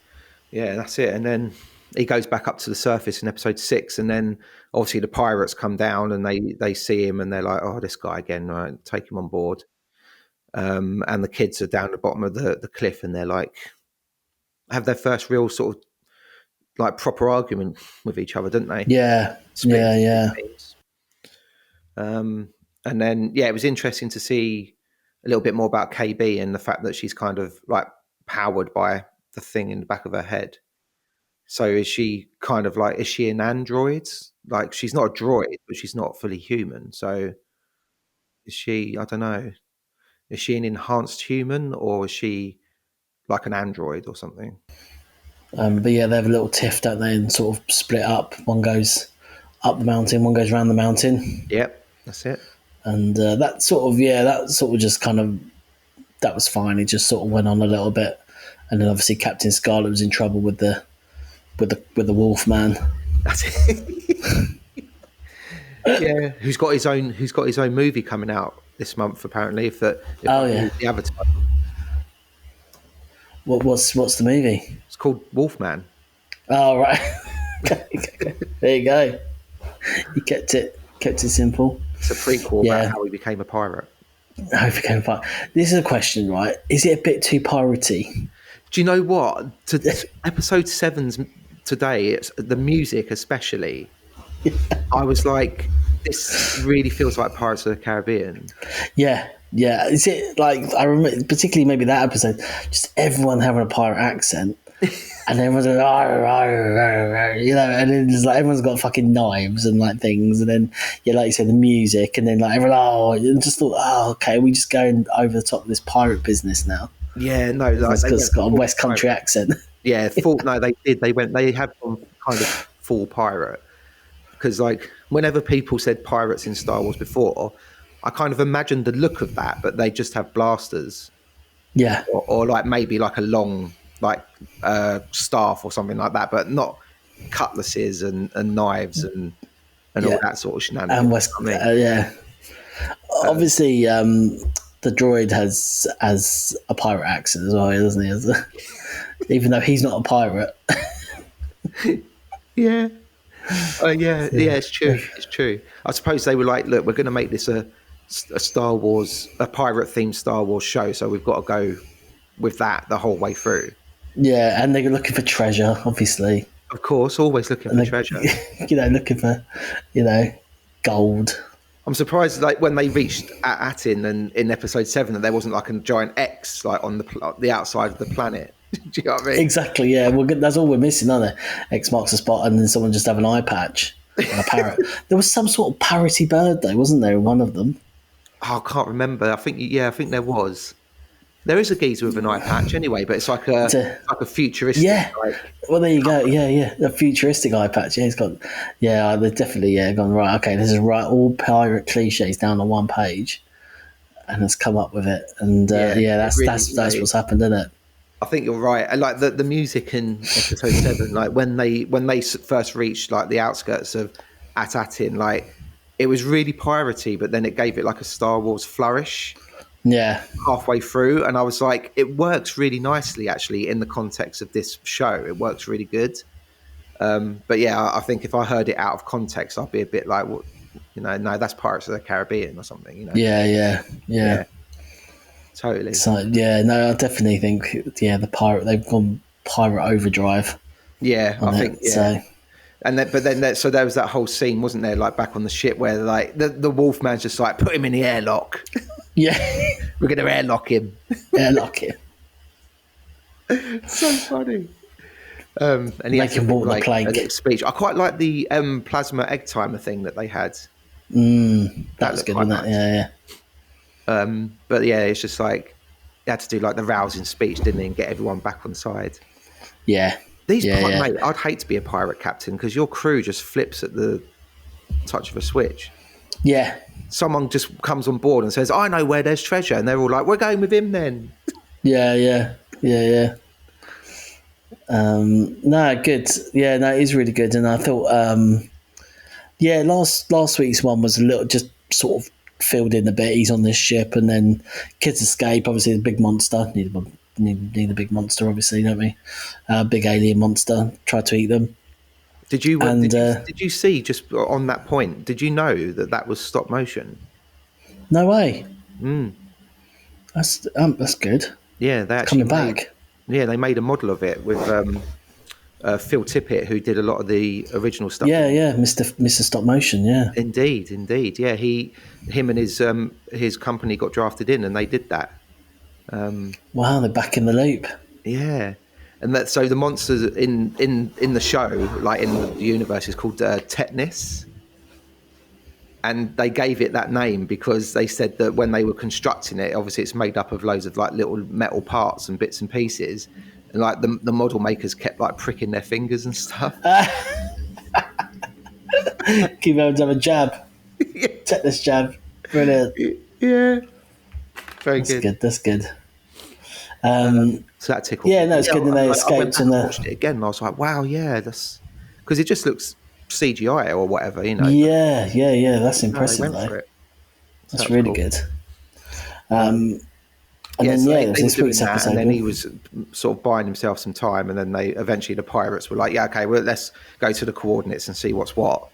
Yeah, that's it. And then he goes back up to the surface in episode 6, and then obviously the pirates come down and they see him and they're like, oh, this guy again, right, take him on board. And the kids are down the bottom of the cliff, and they're like, have their first real sort of like proper argument with each other, don't they? Yeah. And then, yeah, it was interesting to see a little bit more about KB and the fact that she's kind of like powered by the thing in the back of her head. So is she kind of like, is she an android? Like, she's not a droid, but she's not fully human. So is she, I don't know, is she an enhanced human, or is she like an android or something? But yeah, they have a little tiff, don't they, and sort of split up. One goes up the mountain, one goes around the mountain. Yep, that's it. And that sort of just kind of, that was fine. It just sort of went on a little bit. And then obviously Captain Scarlet was in trouble with the Wolf Man. That's it. Yeah, who's got his own movie coming out this month, apparently. The Avatar. What's the movie? It's called Wolfman. Oh, right. There you go. You kept it simple. It's a prequel about how he became a pirate. How he became a pirate. This is a question, right? Is it a bit too piratey? Do you know what? Episode 7's today, it's the music especially. I was like, this really feels like Pirates of the Caribbean. Yeah. Is it like, I remember particularly maybe that episode, just everyone having a pirate accent, and everyone's like, arr, arr, arr, arr, you know, and then there's like everyone's got fucking knives and like things, and then like you said, the music, and then like everyone and just thought, okay, we're just going over the top of this pirate business now. Yeah, no, like, it's got a West Country accent. Yeah, no, they did. They had gone kind of full pirate, because like whenever people said pirates in Star Wars before, I kind of imagined the look of that, but they just have blasters. Yeah. Or like maybe like a long like staff or something like that, but not cutlasses and knives and all that sort of shenanigans. And West, obviously, the droid has a pirate accent as well, doesn't he? Even though he's not a pirate. Yeah. Yeah, it's true. It's true. I suppose they were like, look, we're going to make this a Star Wars, a pirate-themed Star Wars show, so we've got to go with that the whole way through. Yeah, and they're looking for treasure, obviously. Of course, always looking for treasure. Looking for, gold. I'm surprised, like when they reached Atatin and in episode 7, that there wasn't like a giant X like on the outside of the planet. Do you know what I mean? Exactly. Yeah. Well, that's all we're missing, aren't there? X marks the spot, and then someone just have an eye patch and a parrot. There was some sort of parroty bird, though, wasn't there? One of them. Oh, I can't remember. I think there was. There is a geezer with an eye patch anyway, but it's like a futuristic. Yeah. Like, Well, there you go. Yeah. A futuristic eye patch. Yeah, it's got. Yeah, they've definitely gone right. Okay, this is right. All pirate cliches down on one page, and it's come up with it. And that's what's happened, isn't it? I think you're right. And like the music in episode 7, like when they first reached like the outskirts of Atatin, like it was really piratey, but then it gave it like a Star Wars flourish. Yeah. Halfway through, and I was like, it works really nicely actually in the context of this show. It works really good. But yeah, I think if I heard it out of context, I'd be a bit like, well, no, that's Pirates of the Caribbean or something. Yeah. Totally. So I definitely think they've gone pirate overdrive. Yeah, I think. Yeah. So. And then, so there was that whole scene, wasn't there? Like back on the ship where like the Wolfman's just like, put him in the airlock. Yeah, we're going to airlock him. Airlock him. So funny. And he make him walk the plank. A little speech. I quite like the plasma egg timer thing that they had. That was good, wasn't it? Nice. Yeah. But yeah, it's just like he had to do like the rousing speech, didn't he, and get everyone back on side. Yeah. Mate, I'd hate to be a pirate captain because your crew just flips at the touch of a switch. Yeah. Someone just comes on board and says, I know where there's treasure. And they're all like, we're going with him then. Yeah. No, good. Yeah, no, it is really good. And I thought, last week's one was a little just sort of filled in a bit. He's on this ship and then kids escape. Obviously, the big monster. Need a big monster, obviously, don't we? Big alien monster. Try to eat them. Did you see, just on that point, did you know that was stop motion? No way. That's good. Yeah, they actually coming back. Yeah, they made a model of it with Phil Tippett, who did a lot of the original stuff. Yeah, Mr. Stop Motion. Yeah, indeed. Yeah, him and his company got drafted in, and they did that. Wow, they're back in the loop. Yeah. And so the monsters in the show, like in the universe, is called Tetanus. And they gave it that name because they said that when they were constructing it, obviously it's made up of loads of like little metal parts and bits and pieces. And like the model makers kept like pricking their fingers and stuff. Keep having to have a jab. Tetanus jab. Brilliant. Yeah. That's good. So that tickled. Yeah, no, it's good that they escaped. I watched it again and I was like, wow, yeah, that's because it just looks CGI or whatever, Yeah, that's impressive though. That's really cool. Good. And then it was this week's episode. And then he was sort of buying himself some time, and then the pirates were like, yeah, okay, well, let's go to the coordinates and see what's what.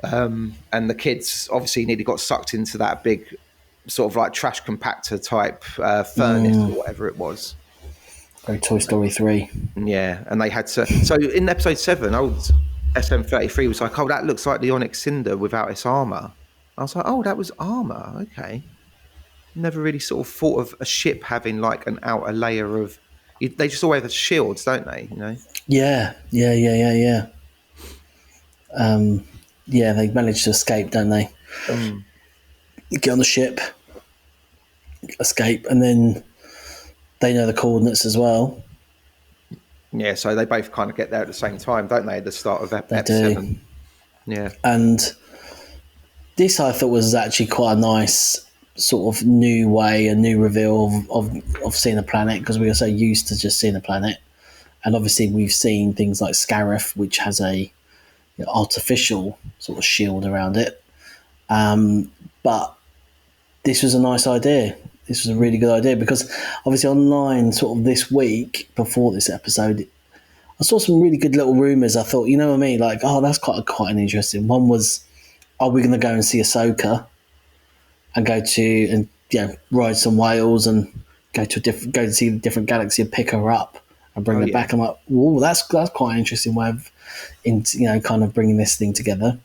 And the kids obviously nearly got sucked into that big sort of like trash compactor type furnace or whatever it was. Very Toy Story 3. Yeah, and they had to. So in episode 7, old SM33 was like, oh, that looks like the Onyx Cinder without its armor. I was like, oh, that was armor. Okay. Never really sort of thought of a ship having like an outer layer of. They just always have shields, don't they? Yeah. They managed to escape, don't they? Get on the ship, escape, and then they know the coordinates as well. Yeah, so they both kind of get there at the same time, don't they? At the start of episode 7. Yeah. And this I thought was actually quite a nice sort of new way, a new reveal of seeing a planet, because we are so used to just seeing a planet. And obviously we've seen things like Scarif, which has a artificial sort of shield around it. But this was a nice idea. This was a really good idea, because obviously online sort of this week before this episode, I saw some really good little rumours. I thought, you know what I mean? Like, oh, that's quite an interesting one. Was, are we going to go and see Ahsoka and go to and ride some whales and go to see a different galaxy and pick her up I bring it back. I'm like, whoa, that's quite an interesting way of, kind of bringing this thing together.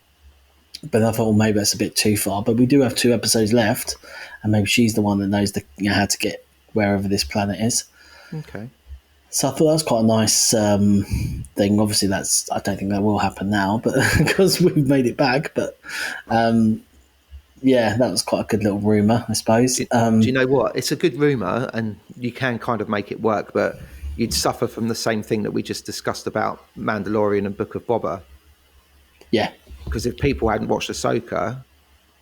But I thought, well, maybe that's a bit too far. But we do have 2 episodes left, and maybe she's the one that knows how to get wherever this planet is. Okay. So I thought that was quite a nice thing. Obviously, I don't think that will happen now, but because we've made it back. But that was quite a good little rumour, I suppose. Do you know what? It's a good rumour, and you can kind of make it work, but you'd suffer from the same thing that we just discussed about Mandalorian and Book of Boba. Yeah. Because if people hadn't watched Ahsoka,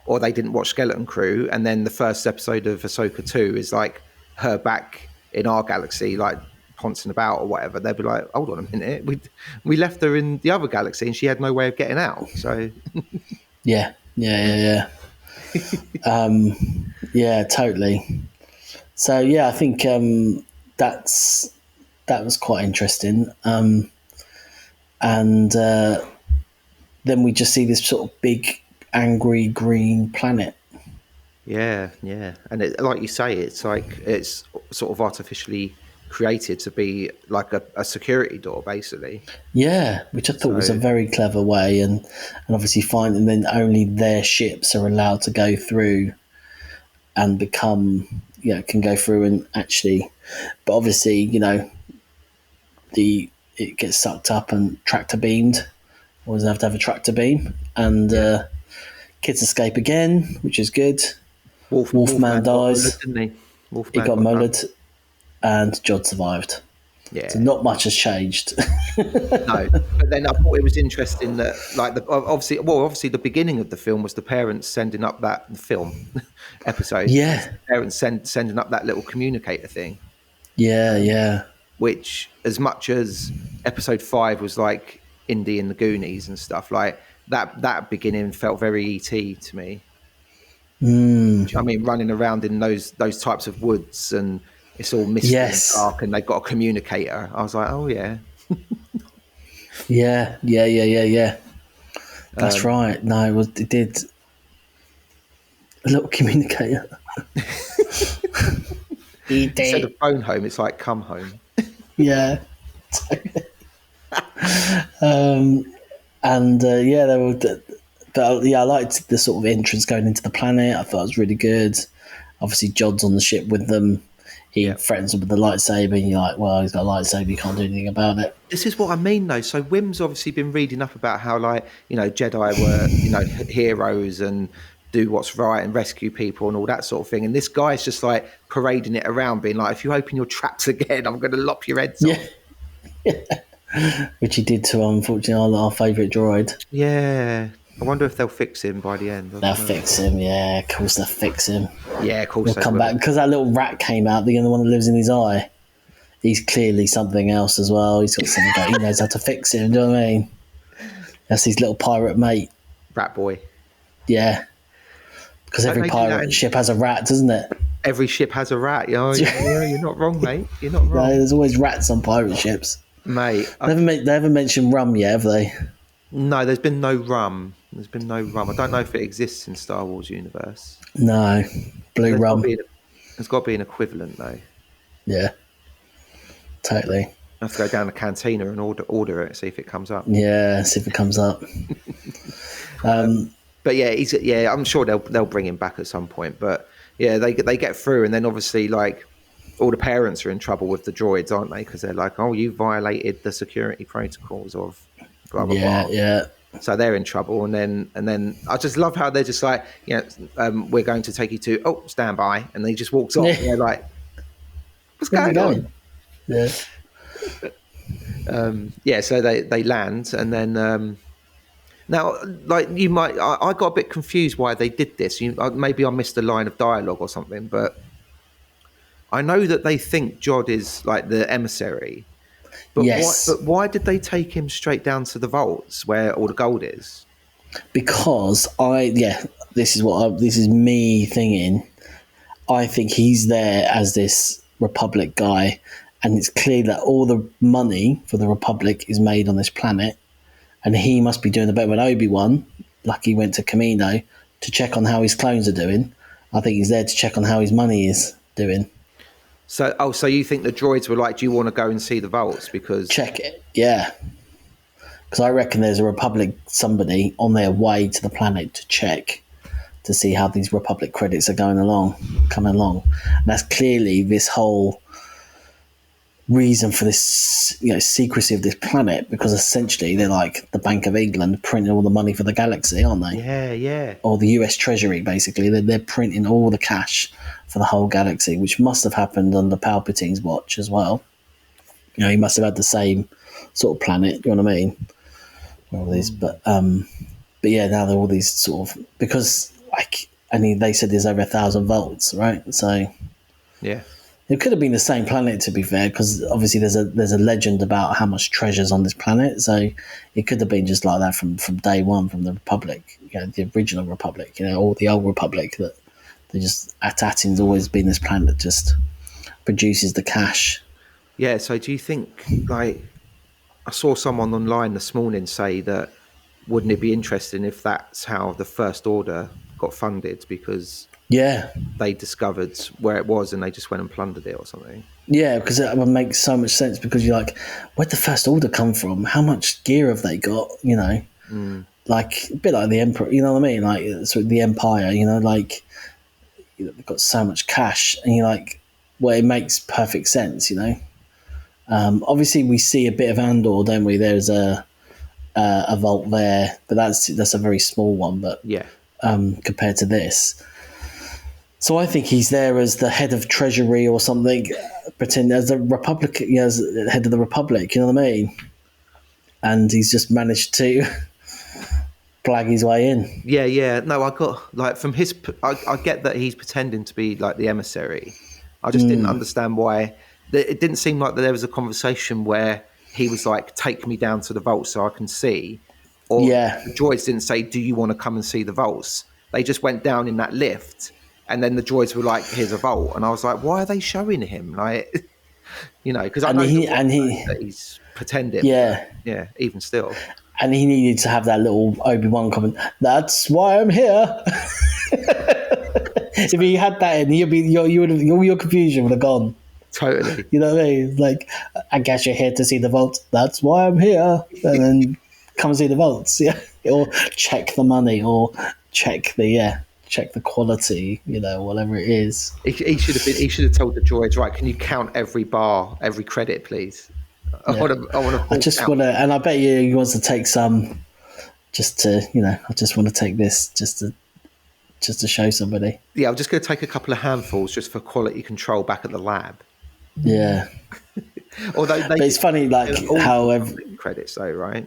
or they didn't watch Skeleton Crew, and then the first episode of Ahsoka 2 is like her back in our galaxy, like pouncing about or whatever, they'd be like, hold on a minute, we left her in the other galaxy and she had no way of getting out. So yeah. Yeah, totally. So yeah, I think that was quite interesting. And then we just see this sort of big, angry green planet. Yeah. And like you say, it's like it's sort of artificially created to be like a security door, basically. Yeah, which I thought was a very clever way, and obviously and then only their ships are allowed to go through and become, can go through and actually, but obviously, it gets sucked up and tractor beamed. Always have to have a tractor beam, and kids escape again, which is good. Wolfman dies. Didn't he? He got mullered, and Jod survived. Yeah, so not much has changed. No, but then I thought it was interesting that, like, obviously the beginning of the film was the parents sending up that episode. Yeah, parents sending up that little communicator thing. Yeah. Which, as much as episode 5 was like Indy and the Goonies and stuff, like that beginning felt very ET to me. I mean, running around in those types of woods, and it's all misty and dark, and they've got a communicator. I was like, oh yeah. Yeah. That's right. No, it did. A little communicator. Instead of phone home, it's like come home. Yeah. They were. But I liked the sort of entrance going into the planet. I thought it was really good. Obviously, Jod's on the ship with them. He threatens them with the lightsaber, and you're like, well, he's got a lightsaber, you can't do anything about it. This is what I mean, though. So Wim's obviously been reading up about how, like, Jedi were, heroes and do what's right and rescue people and all that sort of thing. And this guy's just like parading it around, being like, if you open your traps again, I'm going to lop your heads off. Yeah. Which he did to, unfortunately, our favourite droid. Yeah. I wonder if they'll fix him by the end. They'll fix him, yeah. Of course they'll fix him. Yeah, of course they'll come back. Because that little rat came out, the one that lives in his eye. He's clearly something else as well. He's got something he knows how to fix him, do you know what I mean? That's his little pirate mate. Rat boy. Yeah. Because every pirate ship has a rat, doesn't it? Every ship has a rat. Yeah, you're not wrong, mate. You're not wrong. No, there's always rats on pirate ships. Mate. They haven't mentioned rum yet, have they? No, there's been no rum. I don't know if it exists in Star Wars universe. No. Blue rum. There's got to be an equivalent, though. Yeah. Totally. I have to go down to Cantina and order it, see if it comes up. Yeah, see if it comes up. But yeah, I'm sure they'll bring him back at some point. But yeah, they get through, and then obviously, like, all the parents are in trouble with the droids, aren't they? Because they're like, oh, you violated the security protocols of blah blah blah. Yeah. So they're in trouble, and then I just love how they're just like, we're going to take you to stand by, and he just walks off. Yeah. And they're like, what's going on? Yeah. So they land, and then now, like, you might, I got a bit confused why they did this. Maybe I missed a line of dialogue or something, but I know that they think Jod is like the emissary. But why did they take him straight down to the vaults where all the gold is? Because this is me thinking. I think he's there as this Republic guy, and it's clear that all the money for the Republic is made on this planet, and he must be doing the better when Obi-Wan, like he went to Camino to check on how his clones are doing. I think he's there to check on how his money is doing. So you think the droids were like, do you want to go and see the vaults? Because Check it, yeah. Because I reckon there's a Republic somebody on their way to the planet to check to see how these Republic credits are coming along. And that's clearly this whole reason for this, secrecy of this planet, because essentially they're like the Bank of England printing all the money for the galaxy, aren't they? Yeah. Or the US Treasury, basically. They're printing all the cash for the whole galaxy, which must have happened under Palpatine's watch as well. He must have had the same sort of planet, you know what I mean? All these, but yeah, now they're all these sort of, because they said there's over 1,000 volts, right? So Yeah. it could have been the same planet, to be fair, because obviously there's a legend about how much treasure's on this planet. So it could have been just like that from day one, from the Republic, the original Republic, or the old Republic, that they just, Atatin's always been this planet that just produces the cash. Yeah. So do you think, like, I saw someone online this morning say that wouldn't it be interesting if that's how the First Order got funded, because Yeah. they discovered where it was and they just went and plundered it or something? Yeah, because it would make so much sense, because you're like, where'd the First Order come from? How much gear have they got? Like a bit like the Emperor, you know what I mean? Like sort of the Empire, they've got so much cash, and you're like, well, it makes perfect sense, Obviously, we see a bit of Andor, don't we? There's a vault there, but that's a very small one. But Yeah. Compared to this, so I think he's there as the head of Treasury or something, pretend as a Republic, as the head of the Republic. You know what I mean? And he's just managed to blag his way in. Yeah. No, I got, like, from his, I get that he's pretending to be like the emissary. I just didn't understand why. It didn't seem like that there was a conversation where he was like, take me down to the vault so I can see. Or the droids didn't say, do you want to come and see the vaults? They just went down in that lift, and then the droids were like, here's a vault. And I was like, why are they showing him? Like, because I know that he's pretending. Yeah. Yeah, even still. And he needed to have that little Obi-Wan comment, that's why I'm here. If he had that in, all your confusion would have gone. Totally. You know what I mean? Like, I guess you're here to see the vaults. That's why I'm here. And then come see the vaults. Yeah. Or check the money, or check the quality, whatever it is. He should have told the droids, right, can you count every bar, every credit, please? I want to. I just want to, and I bet you he wants to take some, just to, I just want to take this just to show somebody. Yeah, I'm just going to take a couple of handfuls just for quality control back at the lab. Yeah. Although but it's funny, like, how credits though, right?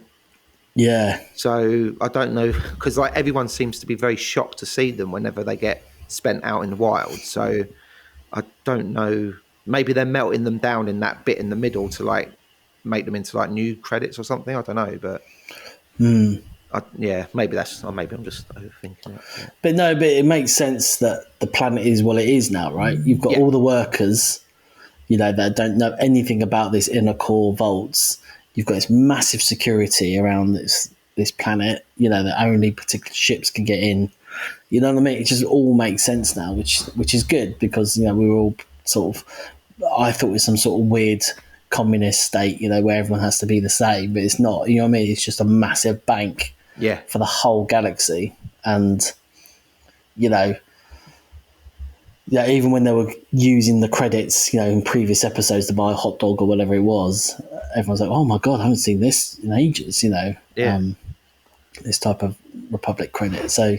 Yeah. So I don't know, because like everyone seems to be very shocked to see them whenever they get spent out in the wild. So I don't know. Maybe they're melting them down in that bit in the middle to like make them into like new credits or something. I don't know, but maybe I'm just overthinking it. Yeah. But it makes sense that the planet is what it is now, right? You've got all the workers, that don't know anything about this inner core vaults. You've got this massive security around this planet, that only particular ships can get in. You know what I mean? It just all makes sense now, which is good, because we were all sort of, I thought it was some sort of weird communist state, where everyone has to be the same, but it's not. You know what I mean? It's just a massive bank for the whole galaxy, and even when they were using the credits, in previous episodes to buy a hot dog or whatever it was, everyone's like, "Oh my god, I haven't seen this in ages." This type of Republic credit. So,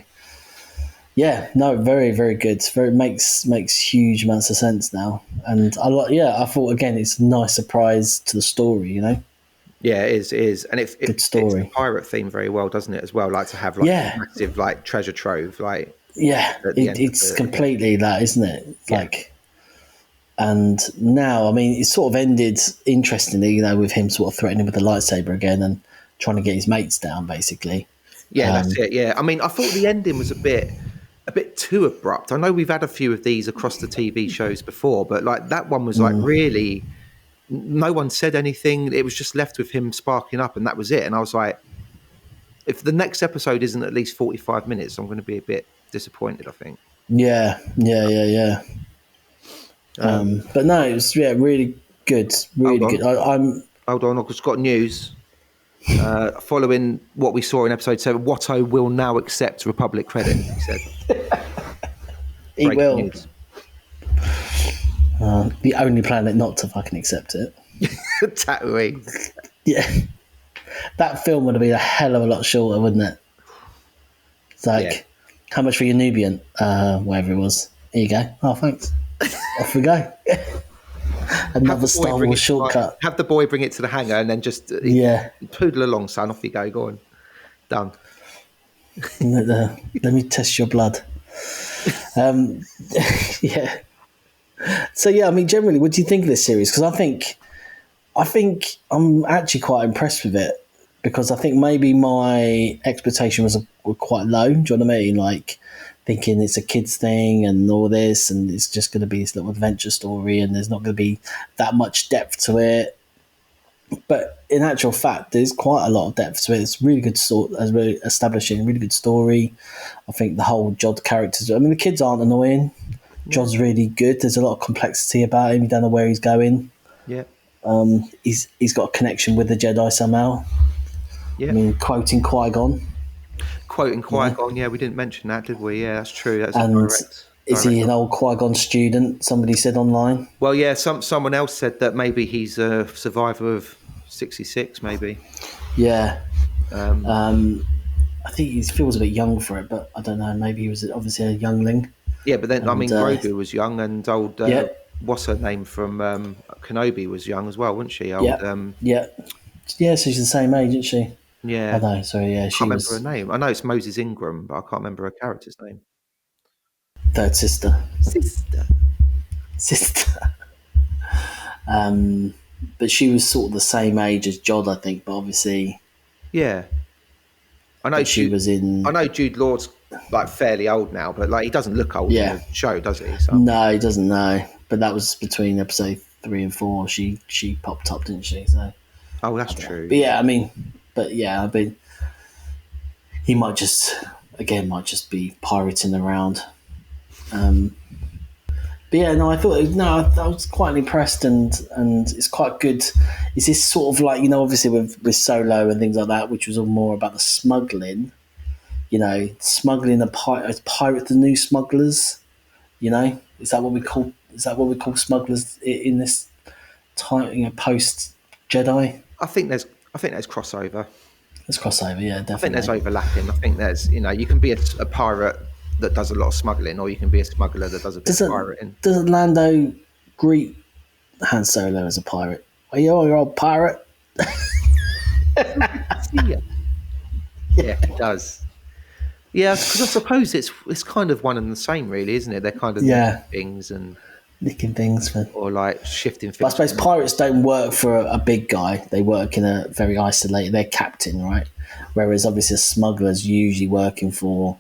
very, very good. Makes huge amounts of sense now, and I thought again, it's a nice surprise to the story. Yeah, it is, and it's good story. It's the pirate theme very well, doesn't it? As well, like to have like a massive like treasure trove, like. Yeah, it's completely that, isn't it? Like, and now, I mean, it sort of ended interestingly, with him sort of threatening with the lightsaber again and trying to get his mates down, basically. Yeah, that's it. Yeah, I mean, I thought the ending was a bit too abrupt. I know we've had a few of these across the TV shows before, but like that one was like really, no one said anything. It was just left with him sparking up, and that was it. And I was like, if the next episode isn't at least 45 minutes, I'm going to be a bit disappointed, I think. Yeah. But no, it was really good, really Hold on. good. I'm Hold on, I've just got news. Following what we saw in episode 7, Watto will now accept Republic credit, he said. he Breaking will news. the only planet not to fucking accept it. Tatooine. Yeah, that film would have been a hell of a lot shorter, wouldn't it? It's like, Yeah. how much for your Nubian? Whatever it was. Here you go. Oh, thanks. Off we go. Another Star Wars shortcut. Have the boy bring it to the hangar and then just poodle along, son. Off you go. Go on. Done. Let me test your blood. Yeah. So yeah, I mean, generally, what do you think of this series? Because I think I'm actually quite impressed with it, because I think maybe my expectation were quite low. Do you know what I mean? Like, thinking it's a kids thing and all this, and it's just going to be this little adventure story, and there's not going to be that much depth to it. But in actual fact, there's quite a lot of depth to it. It's really good as really establishing a really good story. I think the whole Jod characters. I mean, the kids aren't annoying. Jod's really good. There's a lot of complexity about him. You don't know where he's going. Yeah. He's got a connection with the Jedi somehow. Yeah. I mean, quoting Qui-Gon. Quoting Qui-Gon, yeah, we didn't mention that, did we? Yeah, that's true. That's And is he an old Qui-Gon student? Somebody said online. Well, yeah, someone else said that maybe he's a survivor of 66, maybe. Yeah. I think he feels a bit young for it, but I don't know. Maybe he was obviously a youngling. Yeah, but then, Grogu was young, and old, yeah. what's her name from Kenobi was young as well, wasn't she? Yeah, so she's the same age, isn't she? Yeah. I know, sorry, yeah. I can't remember her name. I know it's Moses Ingram, but I can't remember her character's name. Third sister. Sister. But she was sort of the same age as Jod, I think, but obviously... Yeah. I know she was in... I know Jude Law's like fairly old now, but like he doesn't look old in the show, does he? So. No, he doesn't, no. But that was between episode 3 and 4. She popped up, didn't she? So, oh, that's true. But yeah, I mean, he might just be pirating around. But yeah, no, I was quite impressed, and it's quite good. Is this sort of like, obviously with Solo and things like that, which was all more about the smuggling, smuggling pirate, the new smugglers, is that what we call smugglers in this time, post Jedi? I think there's crossover. There's crossover, yeah, definitely. I think there's overlapping. I think there's, you can be a pirate that does a lot of smuggling, or you can be a smuggler that does a bit of pirating. Doesn't Lando greet Han Solo as a pirate? Are you your old pirate? Yeah, he does. Yeah, because I suppose it's kind of one and the same, really, isn't it? They're kind of nicking things, or like shifting things. But I suppose pirates don't work for a big guy. They work in a very isolated. They're captain, right? Whereas obviously smugglers usually working for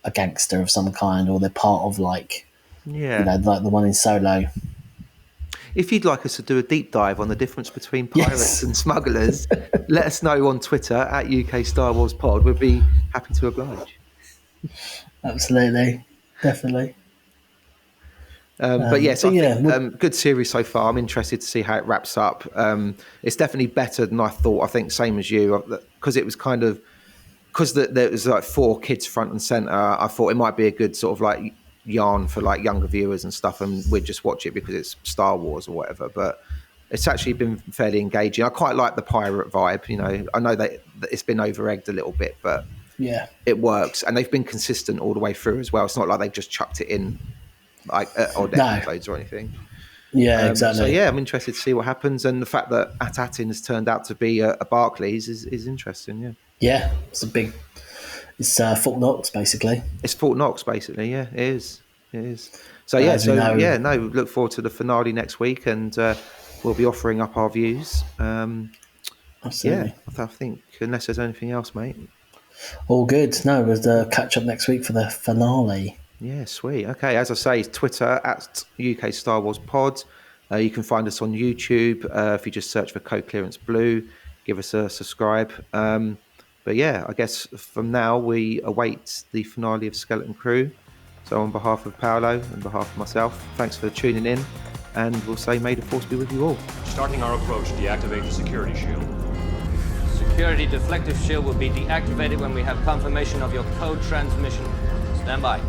a gangster of some kind, or they're part of like the one in Solo. If you'd like us to do a deep dive on the difference between pirates and smugglers, let us know on Twitter at UK Star Wars Pod. We'd be happy to oblige. Absolutely, definitely. But yes, good series so far. I'm interested to see how it wraps up. It's definitely better than I thought. I think same as you, because it was kind of there was like 4 kids front and center. I thought it might be a good sort of like yarn for like younger viewers and stuff, and we'd just watch it because it's Star Wars or whatever. But it's actually been fairly engaging. I quite like the pirate vibe. I know that it's been over-egged a little bit, but it works, and they've been consistent all the way through as well. It's not like they've just chucked it in like odd episodes or anything. Yeah, exactly. So yeah, I'm interested to see what happens, and the fact that Atatin has turned out to be a Barclays is interesting. Yeah, it's It's Fort Knox, basically. It's Fort Knox, basically. Yeah, it is. So look forward to the finale next week, and we'll be offering up our views. Absolutely. I think unless there's anything else, mate. All good. No, we'll catch up next week for the finale. Yeah, sweet. Okay, as I say, Twitter at UK Star Wars Pod. You can find us on YouTube if you just search for Code Clearance Blue. Give us a subscribe. But yeah, I guess from now we await the finale of Skeleton Crew. So on behalf of Paolo and behalf of myself, thanks for tuning in, and we'll say may the force be with you all. Starting our approach, deactivate the security shield. Security deflective shield will be deactivated when we have confirmation of your code transmission. Stand by.